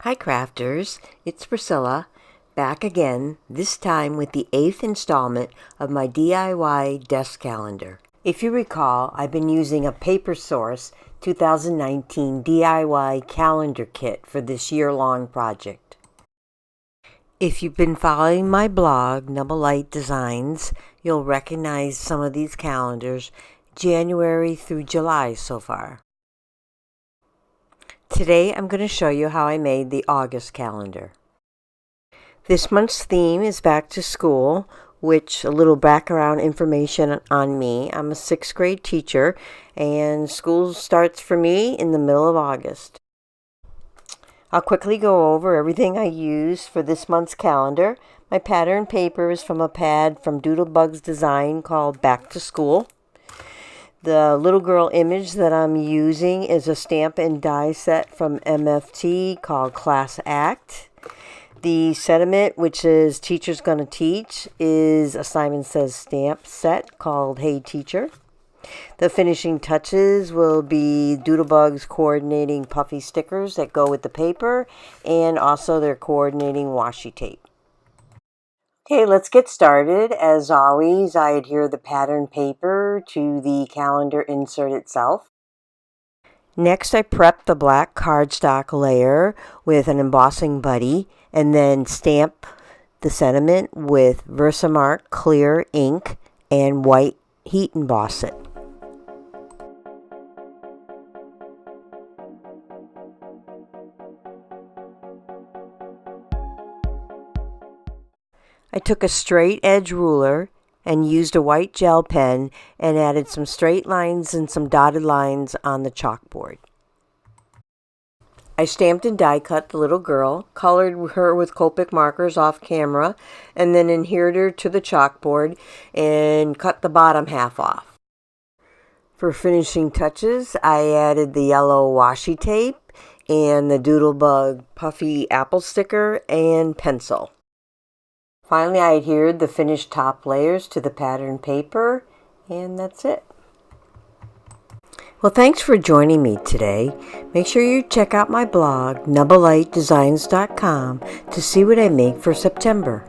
Hi crafters, it's Priscilla, back again, this time with the 8th installment of my DIY desk calendar. If you recall, I've been using a Paper Source 2019 DIY calendar kit for this year-long project. If you've been following my blog, Nubble Light Designs, you'll recognize some of these calendars, January through July so far. Today I'm going to show you how I made the August calendar. This month's theme is back to school, which a little background information on me. I'm a 6th grade teacher and school starts for me in the middle of August. I'll quickly go over everything I used for this month's calendar. My pattern paper is from a pad from Doodlebug's design called Back to School. The little girl image that I'm using is a stamp and die set from MFT called Class Act. The sentiment, which is Teacher's Gonna Teach, is a Simon Says stamp set called Hey Teacher. The finishing touches will be Doodlebug's coordinating puffy stickers that go with the paper and also their coordinating washi tape. Okay, let's get started. As always, I adhere the pattern paper to the calendar insert itself. Next, I prep the black cardstock layer with an embossing buddy and then stamp the sentiment with Versamark clear ink and white heat emboss it. I took a straight edge ruler and used a white gel pen and added some straight lines and some dotted lines on the chalkboard. I stamped and die cut the little girl, colored her with Copic markers off camera, and then adhered her to the chalkboard and cut the bottom half off. For finishing touches, I added the yellow washi tape and the Doodlebug puffy apple sticker and pencil. Finally, I adhered the finished top layers to the pattern paper, and that's it. Well, thanks for joining me today. Make sure you check out my blog, nubblelightdesigns.com, to see what I make for September.